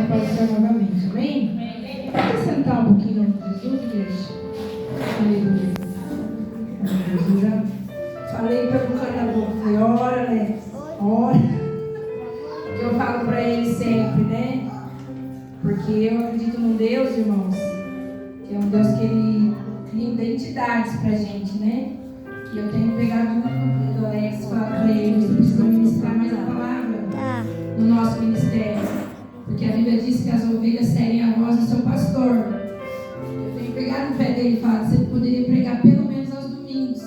paz do Senhor novamente, amém? Vamos sentar um pouquinho em nome de Jesus, igreja. Aleluia. Eu já falei para o cara da boca, falei, ora, Alex, ora. Eu falo para ele sempre, né? Porque eu acredito num Deus, irmãos, que é um Deus que ele cria identidades pra gente, né? E eu tenho pegado muito do Alex, falar para ele, você precisa ministrar mais a palavra no nosso ministério. Porque a Bíblia diz que as ovelhas seguem a voz do seu pastor. Eu tenho pegado no pé dele e falado, você poderia pregar pelo menos aos domingos.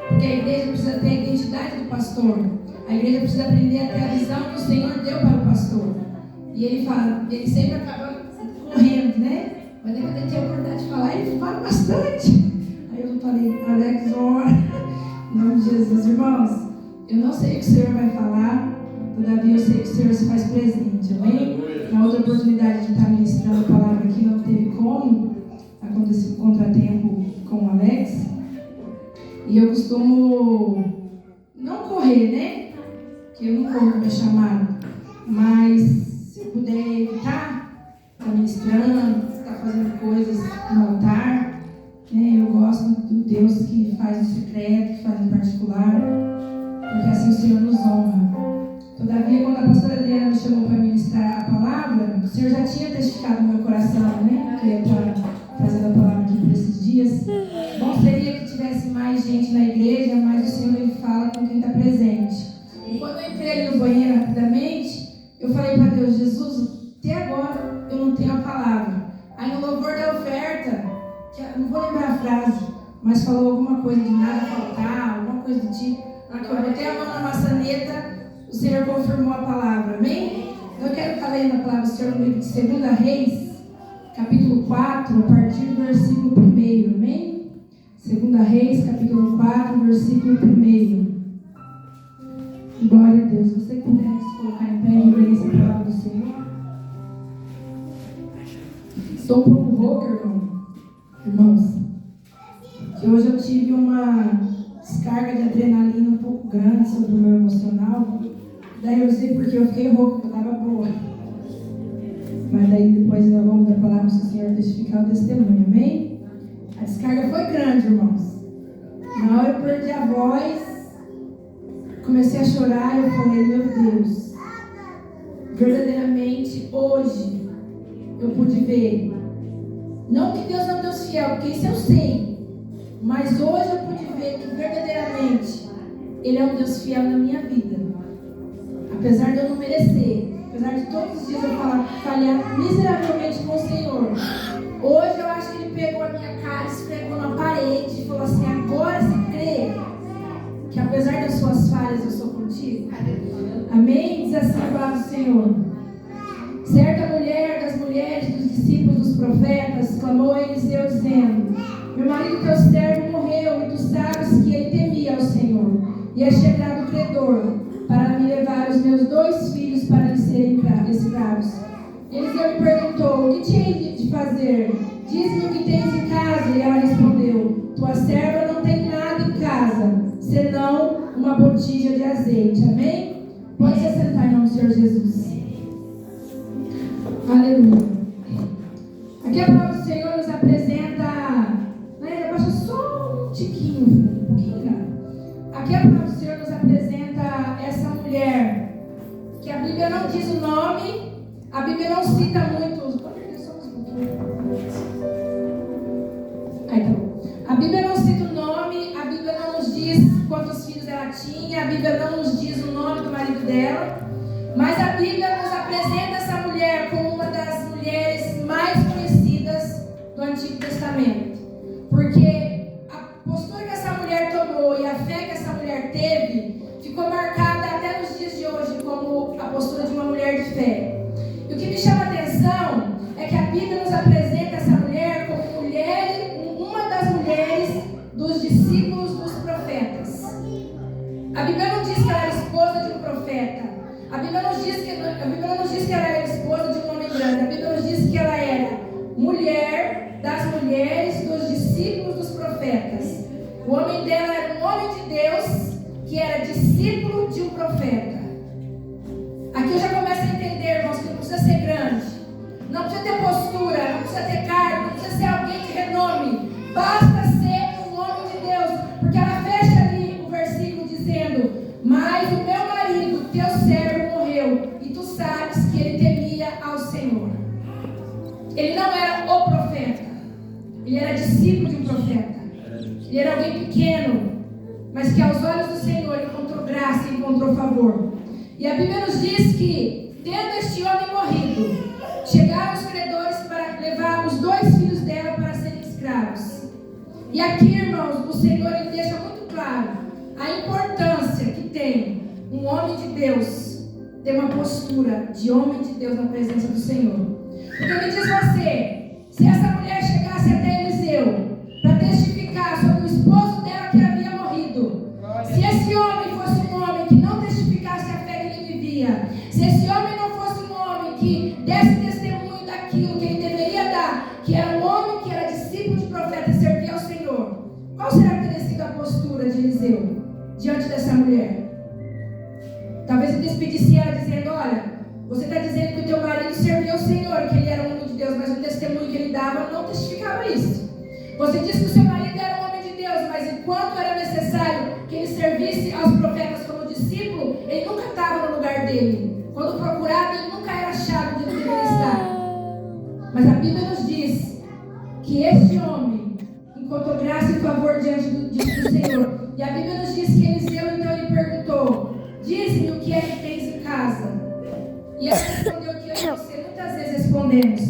Porque a igreja precisa ter a identidade do pastor. A igreja precisa aprender a ter a visão que o Senhor deu para o pastor. E ele fala, ele sempre acaba correndo, né? Mas aí quando ele tinha a oportunidade de falar, ele fala bastante. Aí eu falei, Alex, ora, em nome de Jesus, irmãos, eu não sei o que o Senhor vai falar, todavia eu sei que o Senhor se faz presente, amém? Na outra oportunidade de estar ministrando a palavra aqui, não teve como, aconteceu um contratempo com o Alex, e eu costumo não correr, né? Que eu não corro meu chamado, mas se eu puder evitar, estar ministrando, estar fazendo coisas no altar, né? Eu gosto do Deus que faz no secreto, que faz no particular, porque assim o Senhor nos honra. Todavia, quando a pastora Adriana me chamou para ministrar a palavra, o Senhor já tinha testificado no meu coração, né? Que eu ia estar trazendo a palavra aqui por esses dias. Bom seria que tivesse mais gente na igreja, mas o Senhor ele fala com quem está presente. E quando eu entrei ali no banheiro rapidamente, eu falei para Deus, Jesus, até agora eu não tenho a palavra. Aí no louvor da oferta, que eu não vou lembrar a frase, mas falou alguma coisa de nada faltar, alguma coisa do tipo. Na hora que eu botei a mão na maçaneta, o Senhor confirmou a palavra, amém? Eu quero estar lendo a palavra do Senhor no livro de 2 Reis, capítulo 4, a partir do versículo 1, amém? 2 Reis, capítulo 4, versículo 1. Glória a Deus. Se você puder se colocar em pé e ler essa palavra do Senhor. Estou um pouco rouca, irmãos. Que hoje eu tive uma descarga de adrenalina um pouco grande sobre o meu emocional. Daí eu sei porque eu fiquei rouca, eu estava boa. Mas daí depois, ao longo da palavra, o Senhor testificar o testemunho, amém? A descarga foi grande, irmãos. Na hora eu perdi a voz, comecei a chorar e eu falei, meu Deus, verdadeiramente hoje eu pude ver. Não que Deus é um Deus fiel, porque isso eu sei. Mas hoje eu pude ver que verdadeiramente Ele é um Deus fiel na minha vida. Apesar de eu não merecer, apesar de todos os dias eu falhar miseravelmente com o Senhor, hoje eu acho que Ele pegou a minha cara, esfregou na parede e falou assim, agora você crê que apesar das suas falhas eu sou contigo? Amém? Diz assim a palavra do Senhor. Certa mulher das mulheres dos discípulos dos profetas clamou a Eliseu dizendo, meu marido teu servo morreu e tu sabes que ele temia ao Senhor e é chegado o credor para me levar os meus 2 filhos para lhe serem escravos. Eliseu me perguntou, o que te hei de fazer? Diz-me o que tens em casa. E ela respondeu, tua serva não tem nada em casa, senão uma botija de azeite. Amém? Pode se assentar em nome do Senhor Jesus. Aleluia. Aqui a palavra do Senhor nos apresenta, né, abaixa só um tiquinho, um pouquinho, não. Aqui a palavra do Senhor nos apresenta essa mulher, que a Bíblia não diz o nome, a Bíblia não cita muito. Aí tá bom. A Bíblia não cita o nome, a Bíblia não nos diz quantos filhos ela tinha, a Bíblia não nos diz o nome do marido dela, mas a Bíblia nos apresenta essa mulher como uma das mulheres mais conhecidas do Antigo Testamento, porque a postura que essa mulher tomou e a fé que essa mulher teve ficou marcada até nos dias de hoje como a postura de uma mulher de fé. E o que me chama a atenção é que a Bíblia nos apresenta essa mulher como uma das mulheres dos discípulos dos profetas. A Bíblia não diz que ela era esposa de um profeta. A Bíblia não diz que ela era esposa de um homem grande. A Bíblia nos diz que ela era mulher das mulheres dos discípulos dos profetas. O homem dela era um homem de Deus que era discípulo de um profeta. Aqui eu já começo a entender, irmãos, que não precisa ser grande, sabes que ele temia ao Senhor. Ele não era o profeta, ele era discípulo de um profeta. Ele era alguém pequeno, mas que aos olhos do Senhor encontrou graça e encontrou favor. E a Bíblia nos diz que, tendo este homem morrido, chegaram os credores para levar os 2 filhos dela para serem escravos. E aqui, irmãos, o Senhor ele deixa muito claro a importância que tem um homem de Deus ter uma postura de homem de Deus na presença do Senhor. Porque me diz você, se essa mulher chegasse até Eliseu para testificar sobre o esposo dela que havia morrido, se esse homem fosse um homem que não testificasse a fé que ele vivia, se esse homem não fosse um homem que desse testemunho daquilo que ele deveria dar, que era um homem que era discípulo de profeta e servia ao Senhor, qual será que teria sido a postura de Eliseu diante dessa mulher? Talvez ele despedisse ela dizendo: olha, você está dizendo que o teu marido serviu ao Senhor, que ele era um homem de Deus, mas o testemunho que ele dava não testificava isso. Você disse que o seu marido era um homem de Deus, mas enquanto era necessário que ele servisse aos profetas como discípulo, ele nunca estava no lugar dele. Quando procurado, ele nunca era achado onde ele deveria estar. Mas a Bíblia nos diz que este homem encontrou graça e favor diante do Senhor. E a Bíblia nos diz que Eliseu, então, ele perguntou: diz-me o que é que tens em casa. E ele respondeu o que eu e você muitas vezes respondemos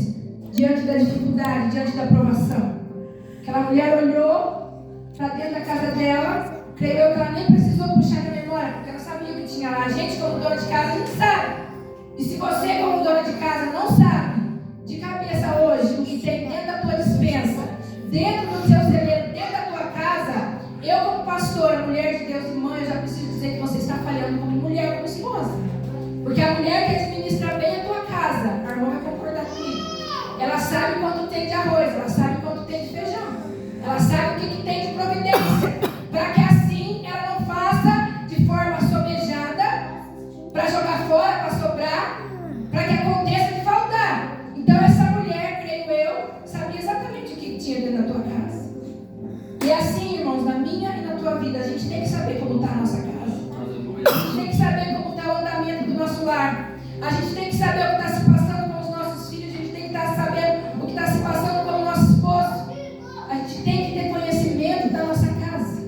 diante da dificuldade, diante da provação. Aquela mulher olhou para dentro da casa dela, creio eu que ela nem precisou puxar na memória, porque ela sabia o que tinha lá. A gente, como dona de casa, a gente sabe. E se você, como dona de casa, não sabe de cabeça hoje o que tem dentro da tua despensa, dentro do teu celeiro, dentro da tua casa, eu, como pastora, mulher de Deus e mãe, eu já preciso dizer que você está falhando como mulher, como esposa. Porque a mulher que administra bem a tua casa, a irmã vai concordar comigo, ela sabe quanto tem de arroz, ela sabe quanto tem de feijão, ela sabe o que tem de providência, para que assim ela não faça de forma sobejada, para jogar fora, para sobrar, para que aconteça de faltar. Então essa mulher, creio eu, sabia exatamente o que tinha dentro da tua casa. E assim, irmãos, na minha e na tua vida, a gente tem que saber como está a nossa casa. A gente tem que saber como está o andamento do nosso lar. A gente tem que saber o que está se passando com os nossos filhos. A gente tem que estar sabendo o que está se passando com o nosso esposo. A gente tem que ter conhecimento da nossa casa.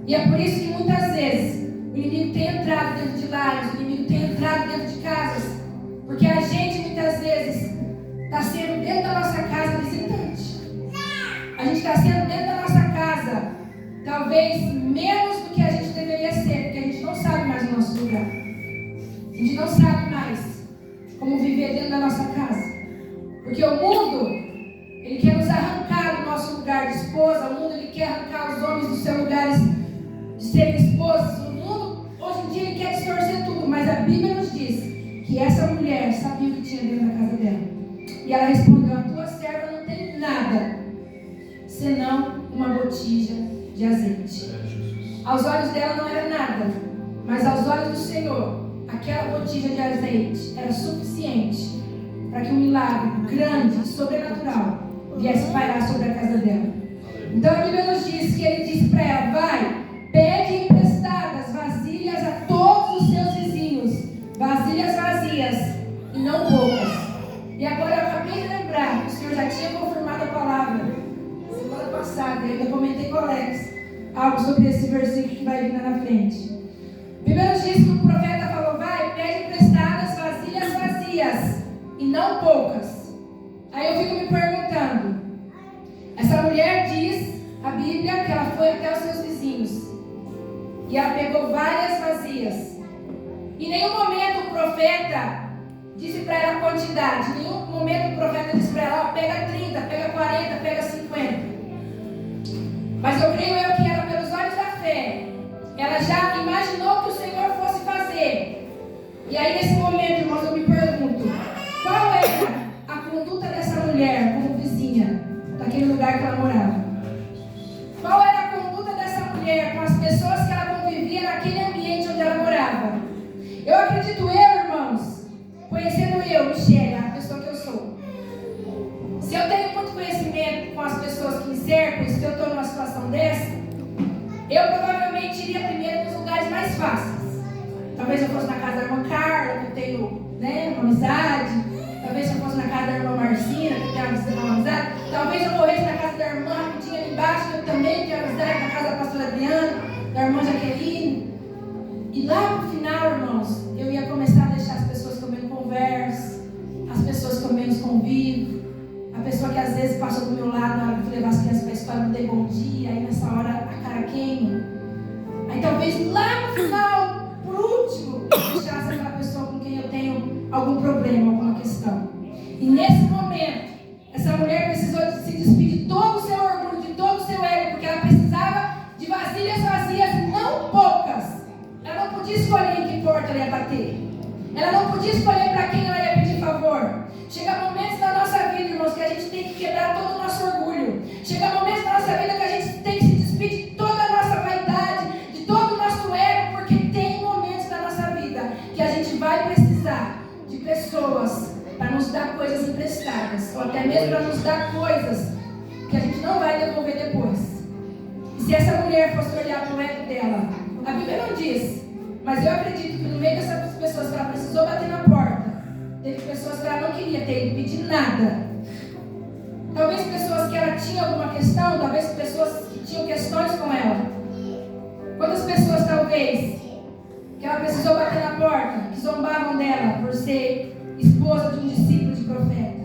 E é por isso que muitas vezes o inimigo tem entrado dentro de lares, o inimigo tem entrado dentro de casas, porque a gente muitas vezes está sendo dentro da nossa casa visitante. A gente está sendo dentro da nossa casa talvez menos do que a gente deveria ser, porque a gente não sabe mais o nosso lugar. A gente não sabe mais como viver dentro da nossa casa. Porque o mundo, ele quer nos arrancar do nosso lugar de esposa. O mundo, ele quer arrancar os homens dos seus lugares de serem esposas. O mundo, hoje em dia, ele quer distorcer tudo. Mas a Bíblia nos diz que essa mulher sabia o que tinha dentro da casa dela. E ela respondeu: a tua serva não tem nada senão uma botija de azeite. Aos olhos dela não era nada, mas aos olhos do Senhor, aquela botija de azeite era suficiente para que um milagre grande e sobrenatural viesse pairar sobre a casa dela. Então a Bíblia nos diz que ele disse para ela: vai, pede emprestadas vasilhas a todos os seus vizinhos, vasilhas vazias e não poucas. E agora eu acabei de lembrar que o Senhor já tinha confirmado a palavra semana passada, eu ainda comentei com o Alex algo sobre esse versículo que vai vir lá na frente. A Bíblia nos diz que o profeta falou: vai, pede emprestadas vasilhas vazias e não poucas. Aí eu fico me perguntando, essa mulher diz, a Bíblia, que ela foi até os seus vizinhos e ela pegou várias vazias. Em nenhum momento o profeta disse para ela a quantidade. Em nenhum momento o profeta disse para ela: pega 30, pega 40, pega 50. Mas eu creio que ela, pelos olhos da fé, ela já imaginou o que o Senhor fosse fazer. E aí nesse momento, irmãos, eu me pergunto, qual era a conduta dessa mulher como vizinha daquele lugar que ela morava? Qual era a conduta dessa mulher com as pessoas que ela convivia naquele ambiente onde ela morava? Eu acredito, irmãos, conhecendo Michele, a pessoa que eu sou, se eu tenho muito conhecimento com as pessoas que me cercam, se eu estou numa situação dessa, eu provavelmente iria primeiro nos lugares mais fáceis. Talvez eu fosse na casa da irmã Carla, que eu tenho né? Uma amizade. Talvez se eu fosse na casa da irmã Marcina, que tem uma amizade. Talvez eu corresse na casa da irmã rapidinho ali embaixo, que eu também tenho amizade, na casa da pastora Adriana, da irmã Jaqueline. E lá no final, irmãos, eu ia começar a deixar as pessoas que eu menos converso, as pessoas que eu menos convivo, a pessoa que às vezes passou do meu lado na hora que eu levar as crianças para a escola, não dei bom dia, aí nessa hora a cara queima. Aí talvez lá no final, por último, eu deixasse aquela pessoa com quem eu tenho algum problema, alguma questão. E nesse momento, essa mulher precisou se despedir de todo o seu orgulho, de todo o seu ego, porque ela precisava de vasilhas vazias, não poucas. Ela não podia escolher em que porta ela ia bater. Ela não podia escolher para quem ela ia pedir favor. Chega momentos na nossa vida, irmãos, que a gente tem que quebrar todo o nosso orgulho. Chega momentos na nossa vida que a gente tem que se despedir de toda a nossa vaidade, de todo o nosso ego, porque tem momentos na nossa vida que a gente vai precisar de pessoas para nos dar coisas emprestadas, ou até mesmo para nos dar coisas que a gente não vai devolver depois. E se essa mulher fosse olhar para o ego dela, a Bíblia não diz, mas eu acredito que no meio dessas pessoas que ela precisou bater na porta, teve pessoas que ela não queria ter ido pedir nada. Talvez pessoas que ela tinha alguma questão, talvez pessoas que tinham questões com ela. Quantas pessoas talvez que ela precisou bater na porta, que zombavam dela por ser esposa de um discípulo de profeta?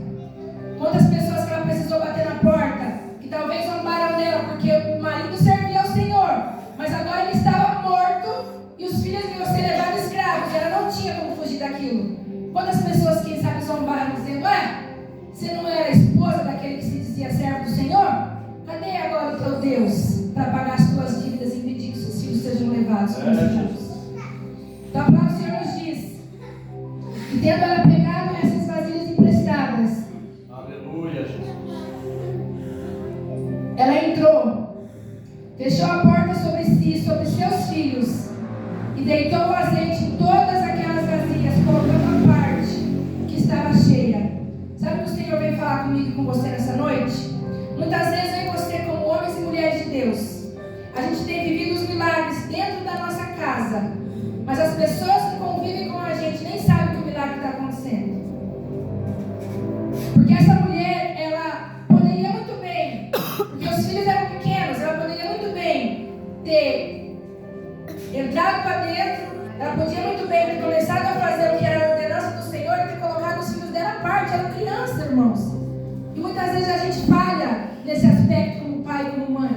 Quantas pessoas que ela precisou bater na porta, que talvez zombaram dela porque o marido servia ao Senhor, mas agora ele estava morto e os filhos iam ser levados escravos, e ela não tinha como fugir daquilo. Quantas pessoas, quem sabe, zombaram dizendo: você não era esposa daquele que se dizia servo do Senhor? Cadê agora o teu Deus para pagar as tuas dívidas e impedir que os seus filhos sejam levados como escravos? Então a palavra do Senhor nos diz que, tendo ela pegado essas vasilhas emprestadas, aleluia, Jesus, ela entrou, fechou a porta sobre si e sobre seus filhos, e deitou o azeite em todas aquelas vasilhas, colocando a parte que estava cheia. Sabe o que o Senhor veio falar comigo e com você nessa noite? Muitas vezes eu e você, como homens e mulheres de Deus, a gente tem vivido os milagres dentro da nossa casa, mas as pessoas que convivem com a gente nem sabem que o milagre está acontecendo. Porque essa mulher, ela poderia muito bem, porque os filhos eram pequenos, ela poderia muito bem ter entrado para dentro, ela podia muito bem ter começado a fazer o que era a ordenança do Senhor e ter colocado os filhos dela à parte. Eram crianças, irmãos. E muitas vezes a gente falha nesse aspecto como pai e como mãe.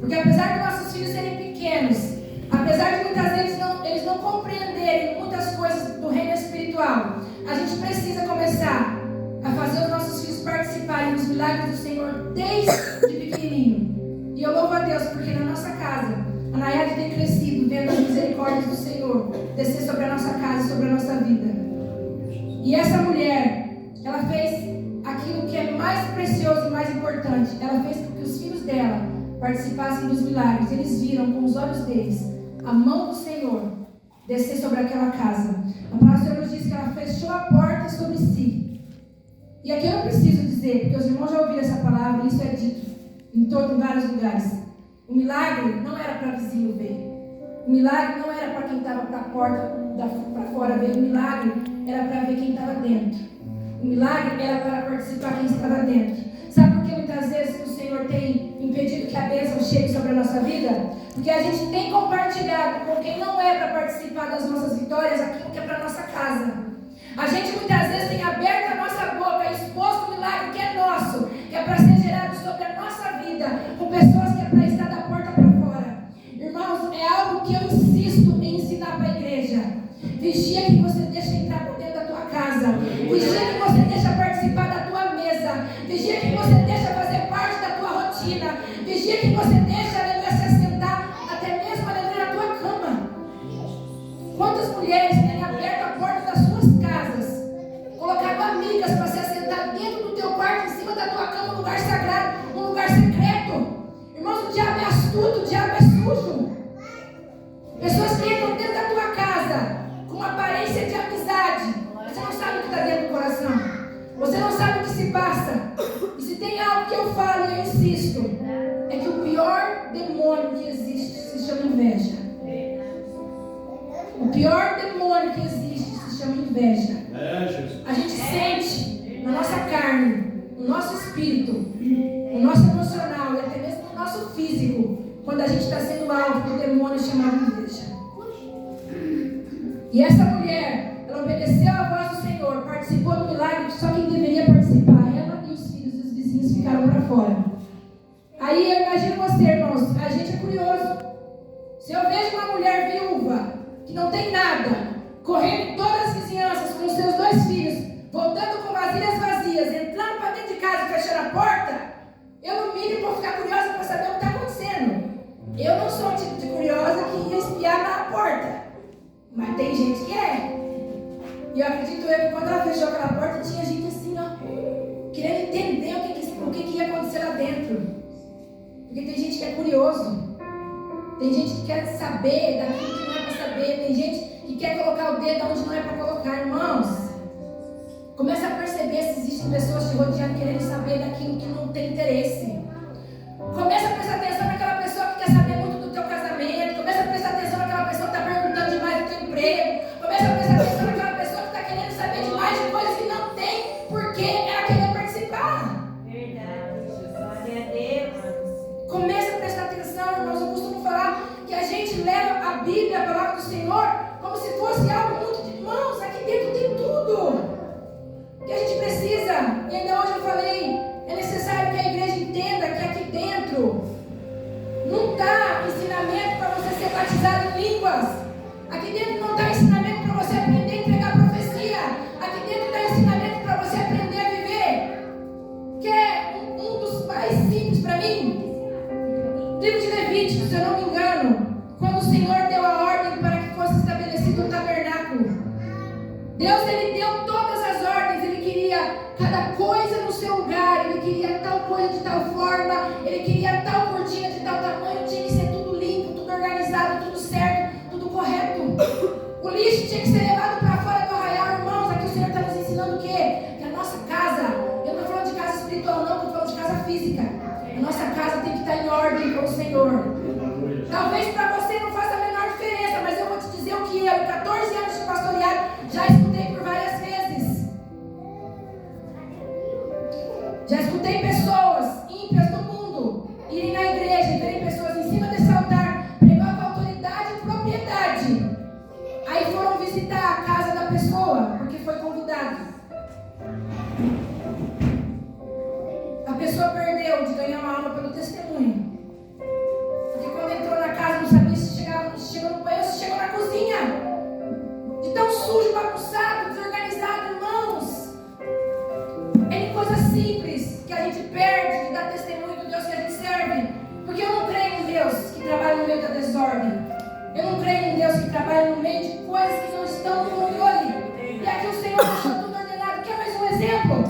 Porque apesar de nossos filhos serem pequenos, apesar de muitas vezes eles não compreenderem muitas coisas do reino espiritual, a gente precisa começar a fazer os nossos filhos participarem dos milagres do Senhor desde pequenininho. E eu louvo a Deus porque na nossa casa a Nayade tem crescido vendo as misericórdias do Senhor descer sobre a nossa casa e sobre a nossa vida. E essa mulher, ela fez aquilo que é mais precioso e mais importante. Ela fez com que os filhos dela participassem dos milagres. Eles viram com os olhos deles a mão do Senhor descer sobre aquela casa. A palavra do Senhor nos diz que ela fechou a porta sobre si. E aqui eu não preciso dizer, porque os irmãos já ouviram essa palavra, e isso é dito em vários lugares. O milagre não era para vizinho ver. O milagre não era para quem estava para a porta, para fora ver. O milagre era para ver quem estava dentro. O milagre era para participar quem estava dentro. Sabe por que muitas vezes o Senhor tem impedido que a bênção chegue sobre a nossa vida? Porque a gente tem compartilhado com quem não é para participar das nossas vitórias aquilo que é para a nossa casa. A gente muitas vezes tem aberto a nossa boca e exposto o milagre que é nosso, que é para ser gerado sobre a nossa vida, com pessoas que é para estar da porta para fora. Irmãos, é algo que eu insisto em ensinar para a igreja. Vigia que você deixa entrar por dentro da tua casa. Vigia que você deixa participar da tua mesa. Vigia que você deixa fazer parte da tua rotina. Vigia que você deixa, aleluia, se assentar até mesmo, aleluia, na tua cama. Quantas mulheres têm aberto a porta das suas casas, colocado amigas para se assentar dentro do teu quarto, em cima da tua cama, um lugar sagrado, um lugar secreto. Irmãos, o diabo é astuto, o diabo é sujo. Pessoas que entram dentro da tua casa com uma aparência de amizade. Você não sabe o que está dentro do coração. Você não sabe o que se passa. E se tem algo que eu falo e eu insisto, é que o pior demônio que existe se chama inveja. O pior demônio que existe se chama inveja. A gente sente na nossa carne, no nosso espírito, no nosso emocional e até mesmo no nosso físico, quando a gente está sendo alvo do demônio chamado inveja. E essa mulher, ela obedeceu à voz do Senhor, participou do milagre, só quem deveria participar, ela e os filhos e os vizinhos ficaram para fora. Aí eu imagino você, irmãos, a gente é curioso. Se eu vejo uma mulher viúva, que não tem nada, correndo em todas as vizinhanças com os seus 2 filhos, voltando com vasilhas vazias, entrando para dentro de casa e fechando a porta, eu no mínimo vou ficar curiosa para saber o que está acontecendo. Eu não sou o tipo de curiosa que ia espiar na porta, mas tem gente que é. E eu acredito que quando ela fechou aquela porta, tinha gente assim, ó, querendo entender o que ia acontecer lá dentro. Porque tem gente que é curioso. Tem gente que quer saber daquilo que não é para saber. Tem gente que quer colocar o dedo onde não é para colocar. Irmãos, começa a perceber se existem pessoas te rodeando querendo saber daquilo que não tem interesse. Começa a prestar atenção naquela pessoa que quer saber muito do teu casamento. Começa a prestar atenção naquela pessoa que está perguntando demais do teu emprego. Começa a prestar atenção naquela pessoa que está querendo saber demais de coisas que não tem, porque ela quer participar. Verdade. Glória a Deus. Começa a prestar atenção, irmãos. Eu costumo falar que a gente leva a Bíblia, a palavra do Senhor, como se fosse algo muito de mãos. Aqui dentro tem tudo que a gente precisa. E ainda hoje eu falei, é necessário que a igreja entenda que aqui dentro não está ensinamento para você ser batizado em línguas. Aqui dentro não está ensinamento para você aprender a entregar profecia. Aqui dentro está ensinamento para você aprender a viver. Que é um dos mais simples para mim. Livro de Levítico, se eu não me engano, quando o Senhor deu a ordem para que fosse estabelecido um tabernáculo, Deus, Ele deu todas as ordens. Ele queria cada coisa no seu lugar. Ele queria tal coisa de tal forma. Ele queria tal cortina de tal tamanho. Tinha que ser tudo limpo, tudo organizado, tudo certo, tudo correto. O lixo tinha que ser levado para fora do arraial. Irmãos, aqui o Senhor está nos ensinando o quê? Que a nossa casa, eu não estou falando de casa espiritual não, estou falando de casa física. A nossa casa tem que estar em ordem com o Senhor. Talvez para você não faça a menor diferença, mas eu vou te dizer o que eu, em 14 anos de pastoreado, já escutei por várias vezes. Já escutei pessoas ímpias do mundo irem na igreja e verem pessoas em cima desse altar, pregando autoridade e propriedade. Aí foram visitar a casa da pessoa, porque foi convidado. A pessoa perdeu de ganhar uma alma pelo testemunho. Porque quando entrou na casa, não sabia se chegou no banheiro, se chegou na cozinha. De tão sujo, bagunçado, desorganizado, irmãos. É em coisas simples que a gente perde de dar testemunho do Deus que a gente serve. Porque eu não creio em Deus que trabalha no meio da desordem. Eu não creio em Deus que trabalha no meio de coisas que não estão no controle. E aqui o Senhor deixou tudo ordenado. Quer mais um exemplo?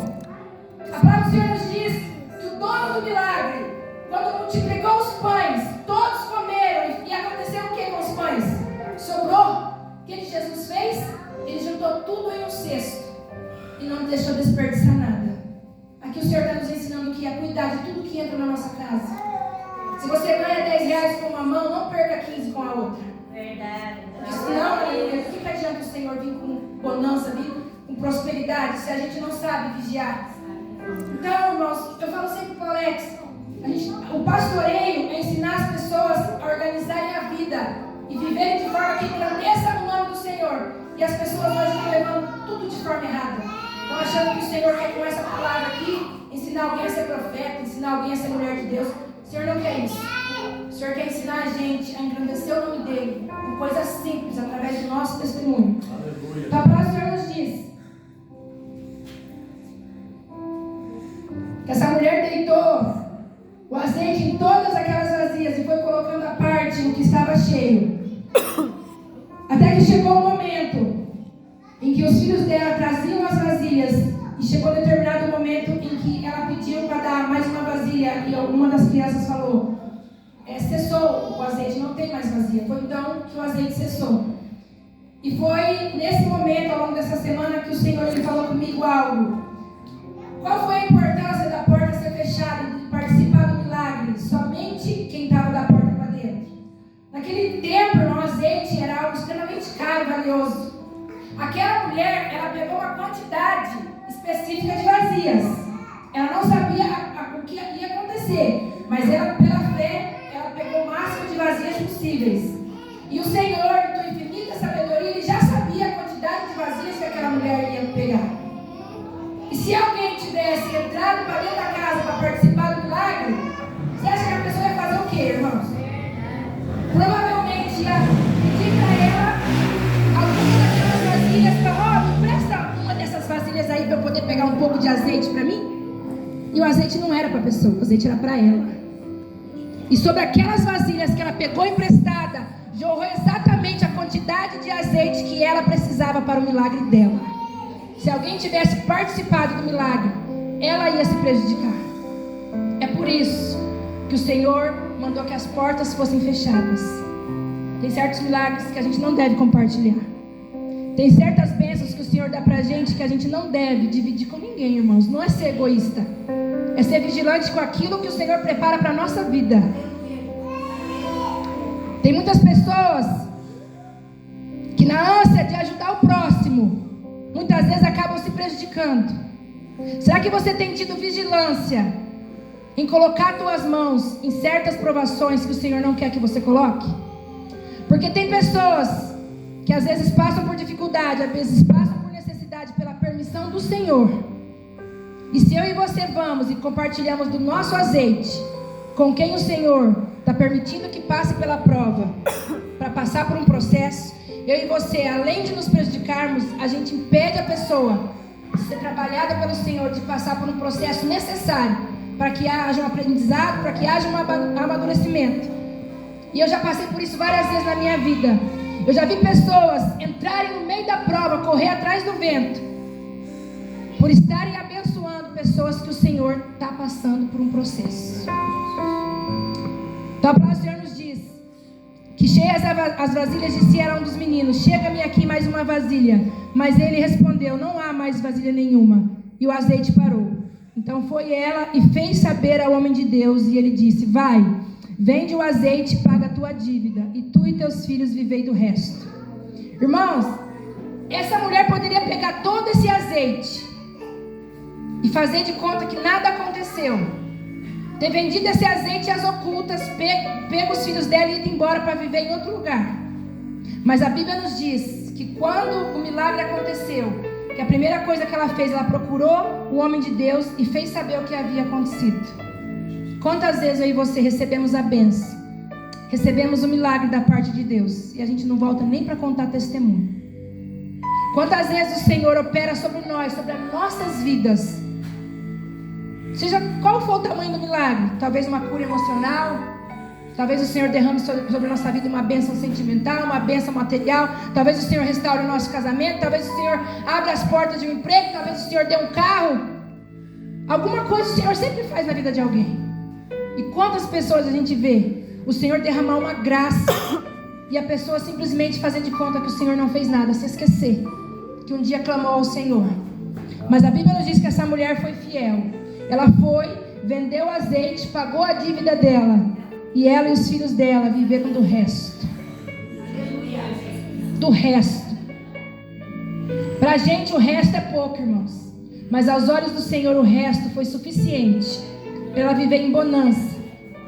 A palavra do Senhor nos diz que o dono do milagre, quando multiplicou os pães, todos comeram. E aconteceu o que com os pães? Sobrou. O que Jesus fez? Ele juntou tudo em um cesto e não deixou desperdiçar nada. Aqui o Senhor está nos ensinando que a cuidar de tudo que entra na nossa casa. Se você ganha 10 reais com uma mão, não perca 15 com a outra. Verdade. Senão, o que adianta o Senhor vir com bonança, vir com prosperidade, se a gente não sabe vigiar? Então, irmãos, eu falo sempre para o Alex, o pastoreio é ensinar as pessoas a organizarem a vida e viverem de forma que engrandeça o nome do Senhor. E as pessoas hoje estão levando tudo de forma errada. Estão achando que o Senhor quer com essa palavra aqui ensinar alguém a ser profeta, ensinar alguém a ser mulher de Deus. O Senhor não quer isso. O Senhor quer ensinar a gente a engrandecer o nome dEle com coisas simples, através do nosso testemunho. Aleluia. Então a palavra do Senhor nos diz que essa mulher deitou o azeite em todas aquelas vazias e foi colocando à parte o que estava cheio. Até que chegou o momento em que os filhos dela traziam as vasilhas e chegou determinado momento em que ela pediu para dar mais uma vasilha e alguma das crianças falou, cessou o azeite, não tem mais vasilha. Foi então que o azeite cessou. E foi nesse momento, ao longo dessa semana, que o Senhor ele falou comigo algo. Qual foi a importância da porta ser fechada e de participar do milagre? Somente quem estava da porta para dentro. Naquele tempo, o azeite era algo extremamente caro e valioso. Aquela mulher, ela pegou uma quantidade específica de vasilhas. Ela não sabia o que ia acontecer, mas ela, pela fé, ela pegou o máximo de vasilhas possíveis. E o Senhor, em tua infinita sabedoria, Ele já sabia a quantidade de vasilhas que aquela mulher ia pegar. E se alguém tivesse entrado para dentro da casa para participar do milagre, você acha que a pessoa ia fazer o quê, irmãos? Provavelmente ia pedir para ela alguma daquelas vasilhas, me presta uma dessas vasilhas aí para eu poder pegar um pouco de azeite para mim. E o azeite não era para a pessoa, o azeite era para ela. E sobre aquelas vasilhas que ela pegou emprestada, jorrou exatamente a quantidade de azeite que ela precisava para o milagre dela. Se alguém tivesse participado do milagre, ela ia se prejudicar. É por isso que o Senhor mandou que as portas fossem fechadas. Tem certos milagres que a gente não deve compartilhar. Tem certas bênçãos que o Senhor dá pra gente que a gente não deve dividir com ninguém, irmãos. Não é ser egoísta, é ser vigilante com aquilo que o Senhor prepara para a nossa vida. Tem muitas pessoas que, na ânsia de ajudar o próximo, muitas vezes acabam se prejudicando. Será que você tem tido vigilância em colocar tuas mãos em certas provações que o Senhor não quer que você coloque? Porque tem pessoas que às vezes passam por dificuldade, às vezes passam por necessidade pela permissão do Senhor. E se eu e você vamos e compartilhamos do nosso azeite com quem o Senhor está permitindo que passe pela prova, para passar por um processo, eu e você, além de nos prejudicarmos, a gente impede a pessoa de ser trabalhada pelo Senhor, de passar por um processo necessário para que haja um aprendizado, para que haja um amadurecimento. E eu já passei por isso várias vezes na minha vida. Eu já vi pessoas entrarem no meio da prova, correr atrás do vento, por estarem abençoando pessoas que o Senhor está passando por um processo. Então a palavra do Senhor nos diz que cheias as vasilhas, disse um dos meninos: chega-me aqui mais uma vasilha. Mas ele respondeu: não há mais vasilha nenhuma. E o azeite parou. Então foi ela e fez saber ao homem de Deus, e ele disse: vai, vende o azeite e paga a tua dívida, e tu e teus filhos vivei do resto. Irmãos, essa mulher poderia pegar todo esse azeite e fazer de conta que nada aconteceu, ter vendido esse azeite às ocultas, pego os filhos dela e ido embora para viver em outro lugar. Mas a Bíblia nos diz que quando o milagre aconteceu, que a primeira coisa que ela fez, ela procurou o homem de Deus e fez saber o que havia acontecido. Quantas vezes eu e você recebemos a bênção, recebemos o milagre da parte de Deus e a gente não volta nem para contar testemunho? Quantas vezes o Senhor opera sobre nós, sobre as nossas vidas, seja qual for o tamanho do milagre, talvez uma cura emocional, talvez o Senhor derrame sobre a nossa vida uma bênção sentimental, uma bênção material, talvez o Senhor restaure o nosso casamento, talvez o Senhor abra as portas de um emprego, talvez o Senhor dê um carro. Alguma coisa o Senhor sempre faz na vida de alguém. E quantas pessoas a gente vê o Senhor derramar uma graça e a pessoa simplesmente fazer de conta que o Senhor não fez nada, se esquecer que um dia clamou ao Senhor. Mas a Bíblia nos diz que essa mulher foi fiel. Ela foi, vendeu o azeite, pagou a dívida dela, e ela e os filhos dela viveram do resto. Do resto. Pra gente o resto é pouco, irmãos, mas aos olhos do Senhor o resto foi suficiente para ela viver em bonança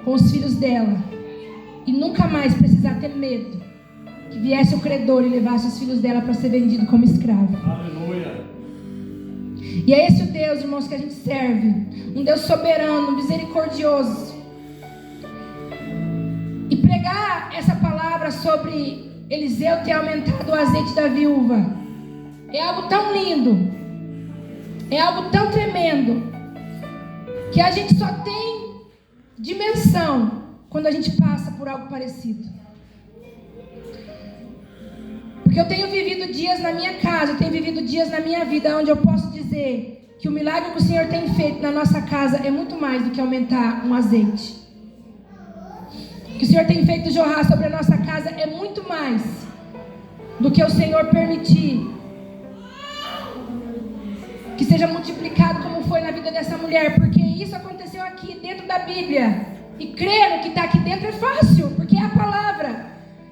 com os filhos dela e nunca mais precisar ter medo que viesse o credor e levasse os filhos dela para ser vendido como escravo. Aleluia. E é esse o Deus, irmãos, que a gente serve. Um Deus soberano, misericordioso. E pregar essa palavra sobre Eliseu ter aumentado o azeite da viúva é algo tão lindo, é algo tão tremendo, que a gente só tem dimensão quando a gente passa por algo parecido. Porque eu tenho vivido dias na minha casa, eu tenho vivido dias na minha vida onde eu posso dizer que o milagre que o Senhor tem feito na nossa casa é muito mais do que aumentar um azeite. O que o Senhor tem feito jorrar sobre a nossa casa é muito mais do que o Senhor permitir que seja multiplicado como foi na vida dessa mulher, porque isso aconteceu aqui dentro da Bíblia. E crer no que está aqui dentro é fácil, porque é a palavra.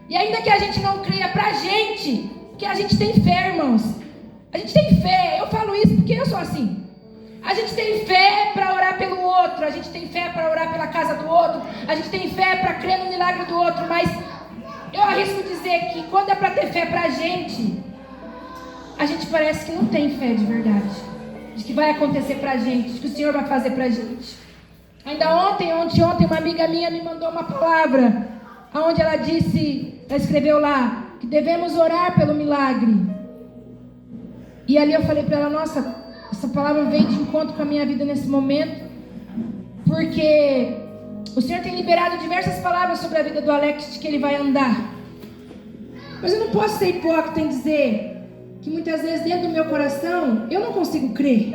E ainda que a gente não creia pra gente, Porque a gente tem fé, irmãos. A gente tem fé. Eu falo isso porque eu sou assim. A gente tem fé para orar pelo outro. A gente tem fé para orar pela casa do outro. A gente tem fé para crer no milagre do outro. Mas eu arrisco dizer que quando é para ter fé para a gente parece que não tem fé de verdade. De que vai acontecer para a gente. De que o Senhor vai fazer para a gente. Ainda ontem, uma amiga minha me mandou uma palavra. Onde ela escreveu lá, que devemos orar pelo milagre. E ali eu falei para ela, nossa, essa palavra veio de encontro com a minha vida nesse momento, porque o Senhor tem liberado diversas palavras sobre a vida do Alex, de que ele vai andar. Mas eu não posso ser hipócrita em dizer que muitas vezes dentro do meu coração eu não consigo crer,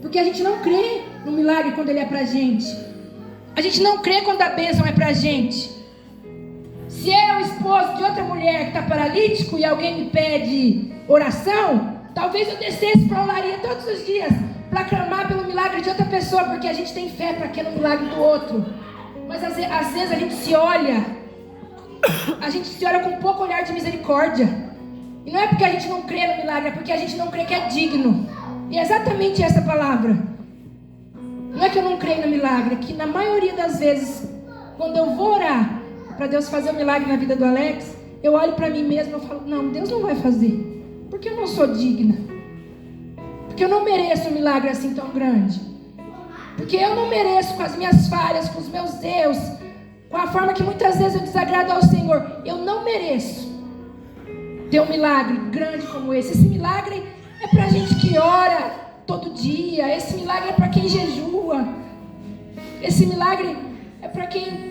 porque a gente não crê no milagre quando ele é pra gente. A gente não crê quando a bênção é pra gente. Se é o esposo de outra mulher que está paralítico e alguém me pede oração, talvez eu descesse para a olaria todos os dias para clamar pelo milagre de outra pessoa, porque a gente tem fé para que no milagre do outro. Mas às vezes a gente se olha com pouco olhar de misericórdia. E não é porque a gente não crê no milagre, é porque a gente não crê que é digno. E é exatamente essa palavra. Não é que eu não creio no milagre, é que na maioria das vezes, quando eu vou orar para Deus fazer um milagre na vida do Alex, eu olho para mim mesma e falo, não, Deus não vai fazer, porque eu não sou digna, porque eu não mereço um milagre assim tão grande, porque eu não mereço, com as minhas falhas, com os meus erros, com a forma que muitas vezes eu desagrado ao Senhor, eu não mereço ter um milagre grande como esse. Esse milagre é para gente que ora todo dia, esse milagre é para quem jejua, esse milagre é para quem...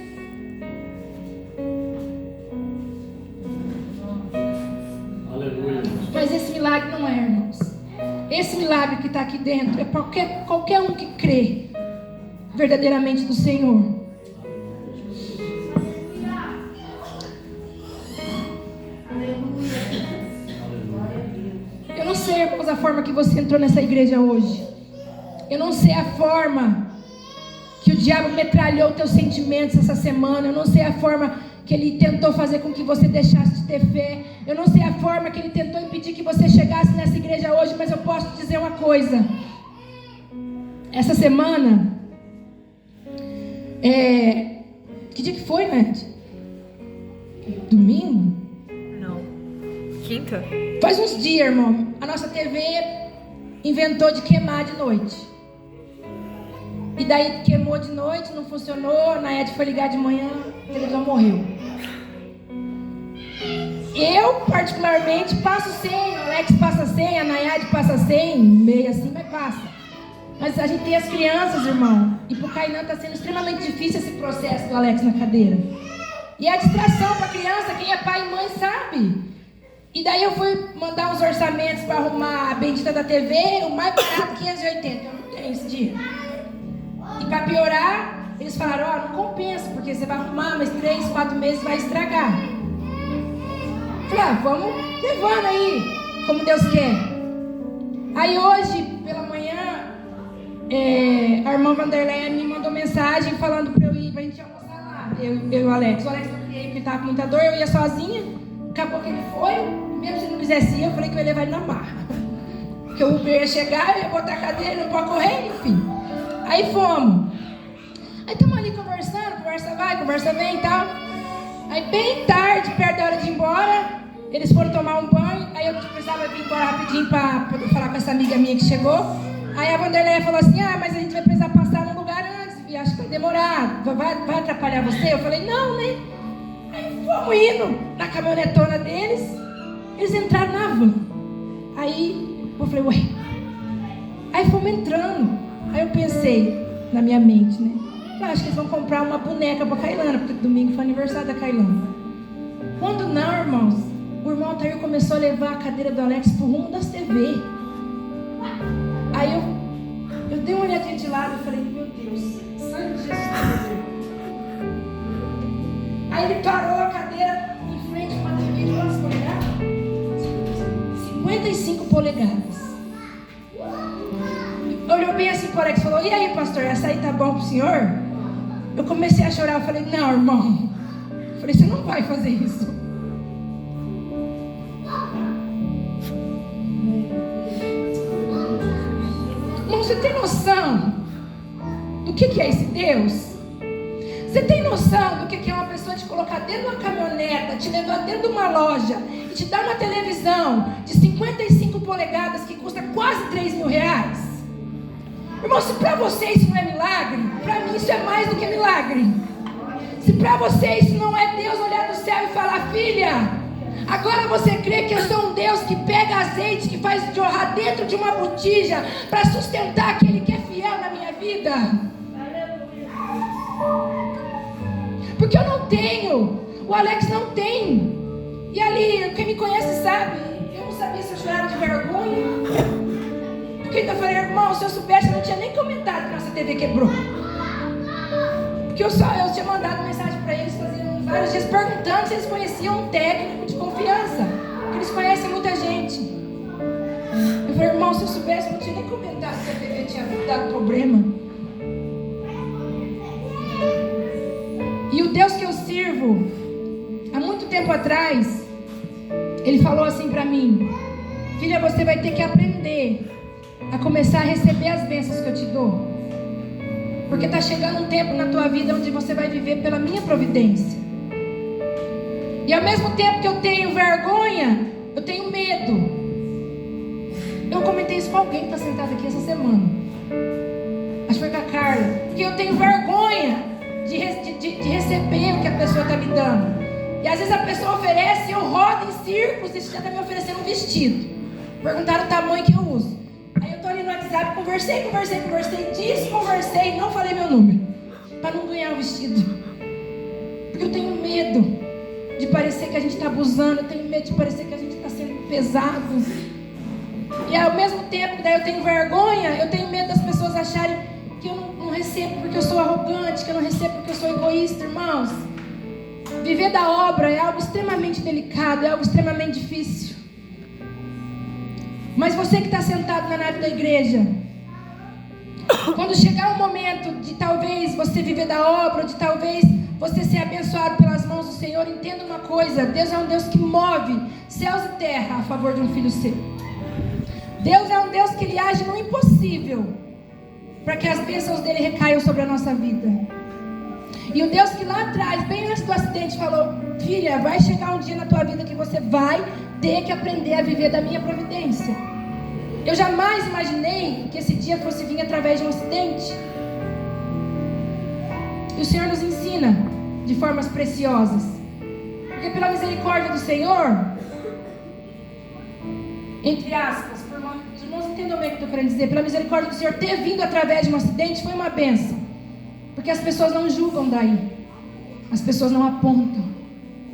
Mas esse milagre não é, irmãos. Esse milagre que está aqui dentro é para qualquer um que crê verdadeiramente do Senhor. Eu não sei, irmãos, a forma que você entrou nessa igreja hoje. Eu não sei a forma que o diabo metralhou teus sentimentos essa semana. Eu não sei a forma que ele tentou fazer com que você deixasse de ter fé. Eu não sei a forma que ele tentou impedir que você chegasse nessa igreja hoje, mas eu posso te dizer uma coisa. Essa semana, que dia que foi, Nath? Domingo? Não. Quinta? Faz uns dias, irmão. A nossa TV inventou de queimar de noite. E daí queimou de noite, não funcionou. A Naed foi ligar de manhã, a televisão morreu. Eu, particularmente, passo senha. O Alex passa senha, a Naed passa senha. Meio assim, mas passa. Mas a gente tem as crianças, irmão. E pro Kainan está sendo extremamente difícil esse processo do Alex na cadeira. E a distração para a criança, quem é pai e mãe sabe. E daí eu fui mandar uns orçamentos para arrumar a bendita da TV. O mais barato, 580. Eu não tenho esse dia. E para piorar, eles falaram, não compensa, porque você vai arrumar, mas 3, 4 meses vai estragar. Falei, vamos levando aí, como Deus quer. Aí hoje, pela manhã, a irmã Vanderlei me mandou mensagem falando para eu ir, pra gente almoçar lá. Eu e o Alex. O Alex não queria ir porque estava com muita dor, eu ia sozinha. Acabou que ele foi, mesmo se ele não quisesse ir, eu falei que eu ia levar ele na marra. Porque o Uber ia chegar, eu ia botar a cadeira, ele não pode correr, enfim. Aí fomos. Aí estamos ali conversando, conversa vai, conversa vem e tal. Aí bem tarde, perto da hora de ir embora, eles foram tomar um banho. Aí eu precisava vir embora rapidinho para poder falar com essa amiga minha que chegou. Aí a Vanderlei falou assim, mas a gente vai precisar passar num lugar antes, e acho que vai demorar, vai atrapalhar você? Eu falei, não, né? Aí fomos indo na caminhonetona deles, eles entraram na van. Aí eu falei, ué. Aí fomos entrando. Aí eu pensei na minha mente, né? Eu acho que eles vão comprar uma boneca para a Kailana, porque domingo foi aniversário da Kailana. Quando não, irmãos, o irmão Altair começou a levar a cadeira do Alex pro rumo das TV. Aí eu dei uma olhadinha de lado e falei, meu Deus, sangue de Jesus. Aí ele parou a cadeira em frente a uma TV de quantas polegadas? 55 polegadas. Olhou bem assim para o Alex e falou, e aí, pastor, essa aí tá bom pro senhor? Eu comecei a chorar, eu falei, não, irmão. Eu falei, você não vai fazer isso. Você tem noção do que é esse Deus? Você tem noção do que é uma pessoa te colocar dentro de uma caminhoneta, te levar dentro de uma loja e te dar uma televisão de 55 polegadas que custa quase 3 mil reais? Irmão, se para você isso não é milagre, para mim isso é mais do que milagre. Se para você isso não é Deus olhar do céu e falar: filha, agora você crê que eu sou um Deus que pega azeite, que faz jorrar dentro de uma botija para sustentar aquele que é fiel na minha vida? Porque eu não tenho, o Alex não tem. E ali, quem me conhece sabe, eu não sabia se eu chorava de vergonha. Porque eu falei: irmão, se eu soubesse eu não tinha nem comentado que nossa TV quebrou. Porque eu tinha mandado mensagem para eles, faziam vários dias perguntando se eles conheciam um técnico de confiança, porque eles conhecem muita gente. Eu falei: irmão, se eu soubesse eu não tinha nem comentado que a TV tinha dado problema. E o Deus que eu sirvo, há muito tempo atrás, Ele falou assim para mim: filha, você vai ter que aprender a começar a receber as bênçãos que eu te dou. Porque está chegando um tempo na tua vida onde você vai viver pela minha providência. E ao mesmo tempo que eu tenho vergonha, eu tenho medo. Eu comentei isso com alguém que está sentado aqui essa semana. Acho que foi com a Carla. Porque eu tenho vergonha de receber o que a pessoa está me dando. E às vezes a pessoa oferece e eu rodo em círculos e já está me oferecendo um vestido. Perguntaram o tamanho que eu uso. Aí eu estou ali no WhatsApp, conversei, não falei meu número, para não ganhar o vestido. Porque eu tenho medo de parecer que a gente está abusando, eu tenho medo de parecer que a gente está sendo pesado. E ao mesmo tempo que daí eu tenho vergonha, eu tenho medo das pessoas acharem que eu não recebo porque eu sou arrogante, que eu não recebo porque eu sou egoísta. Irmãos, viver da obra é algo extremamente delicado, é algo extremamente difícil. Mas você que está sentado na nave da igreja, quando chegar o momento de talvez você viver da obra, de talvez você ser abençoado pelas mãos do Senhor, entenda uma coisa: Deus é um Deus que move céus e terra a favor de um filho seu. Deus é um Deus que Ele age no impossível para que as bênçãos dele recaiam sobre a nossa vida. E o Deus que lá atrás, bem antes do acidente, falou: filha, vai chegar um dia na tua vida que você vai ter que aprender a viver da minha providência. Eu jamais imaginei que esse dia fosse vir através de um acidente. E o Senhor nos ensina de formas preciosas. Porque pela misericórdia do Senhor, entre aspas, os irmãos entendam bem o que eu estou querendo dizer, pela misericórdia do Senhor, ter vindo através de um acidente foi uma bênção. Porque as pessoas não julgam daí, as pessoas não apontam.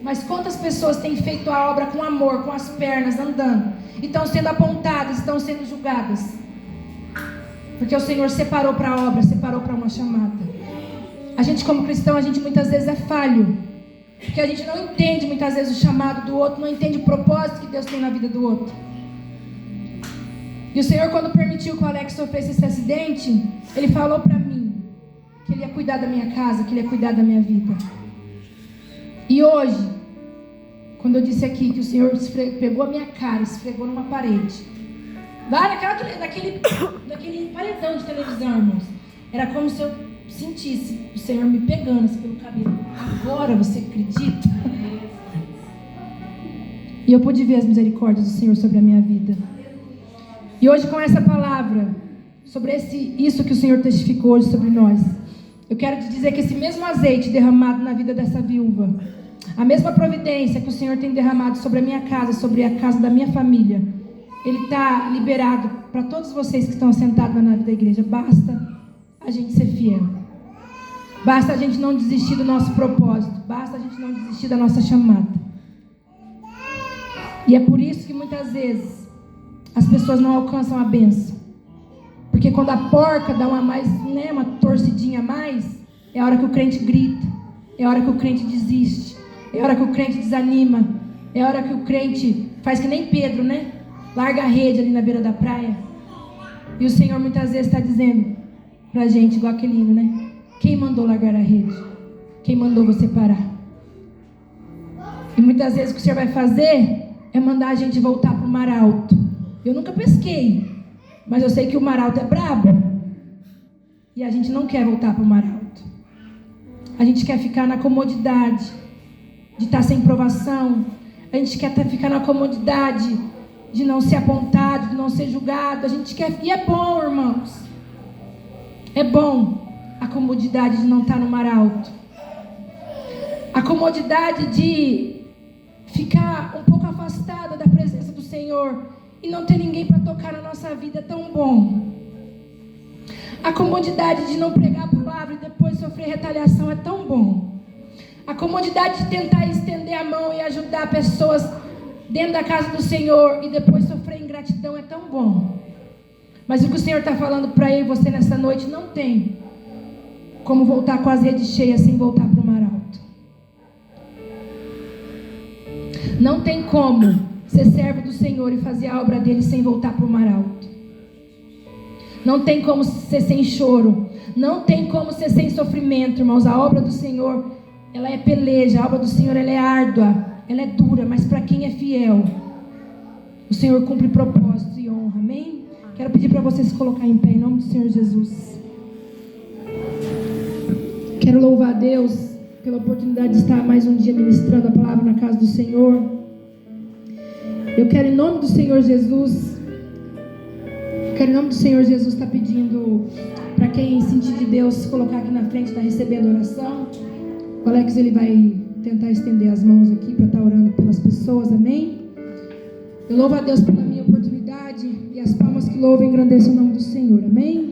Mas quantas pessoas têm feito a obra com amor, com as pernas andando, e estão sendo apontadas, estão sendo julgadas? Porque o Senhor separou para a obra, separou para uma chamada. A gente como cristão, a gente muitas vezes é falho, porque a gente não entende muitas vezes o chamado do outro, não entende o propósito que Deus tem na vida do outro. E o Senhor, quando permitiu que o Alex sofresse esse acidente, Ele falou para mim que Ele ia cuidar da minha casa, que Ele ia cuidar da minha vida. E hoje, quando eu disse aqui que o Senhor pegou a minha cara, esfregou numa parede, lá naquele paredão de televisão, irmãos, era como se eu sentisse o Senhor me pegando assim pelo cabelo. Agora você acredita? E eu pude ver as misericórdias do Senhor sobre a minha vida. E hoje, com essa palavra, sobre isso que o Senhor testificou hoje sobre nós, eu quero te dizer que esse mesmo azeite derramado na vida dessa viúva, a mesma providência que o Senhor tem derramado sobre a minha casa, sobre a casa da minha família, Ele está liberado para todos vocês que estão sentados na nave da igreja. Basta a gente ser fiel. Basta a gente não desistir do nosso propósito. Basta a gente não desistir da nossa chamada. E é por isso que muitas vezes as pessoas não alcançam a bênção. Porque quando a porca dá uma torcidinha a mais, é a hora que o crente grita, é a hora que o crente desiste, é a hora que o crente desanima, é a hora que o crente faz que nem Pedro, né? Larga a rede ali na beira da praia. E o Senhor muitas vezes está dizendo pra gente, igual aquele hino, né? Quem mandou largar a rede? Quem mandou você parar? E muitas vezes o que o Senhor vai fazer é mandar a gente voltar para o mar alto. Eu nunca pesquei, Mas eu sei que o mar alto é brabo. E a gente não quer voltar para o mar alto. A gente quer ficar na comodidade de estar sem provação. A gente quer ficar na comodidade de não ser apontado, de não ser julgado. A gente quer... E é bom, irmãos. É bom a comodidade de não estar no mar alto. A comodidade de ficar um pouco afastada da presença do Senhor e não ter ninguém para tocar na nossa vida é tão bom. A comodidade de não pregar a palavra e depois sofrer retaliação é tão bom. A comodidade de tentar estender a mão e ajudar pessoas dentro da casa do Senhor e depois sofrer ingratidão é tão bom. Mas o que o Senhor está falando para eu e você nessa noite, não tem como voltar com as redes cheias sem voltar para o mar alto. Não tem como ser servo do Senhor e fazer a obra dele sem voltar para o mar alto. Não tem como ser sem choro. Não tem como ser sem sofrimento, irmãos. A obra do Senhor, ela é peleja. A obra do Senhor, ela é árdua. Ela é dura, mas para quem é fiel, o Senhor cumpre propósitos e honra. Amém? Quero pedir para você se colocar em pé em nome do Senhor Jesus. Quero louvar a Deus pela oportunidade de estar mais um dia ministrando a palavra na casa do Senhor. Eu quero em nome do Senhor Jesus estar pedindo para quem sentir de Deus se colocar aqui na frente, está recebendo oração. O Alex, ele vai tentar estender as mãos aqui para estar orando pelas pessoas, amém? Eu louvo a Deus pela minha oportunidade e as palmas que louvam e engrandecem o nome do Senhor, amém?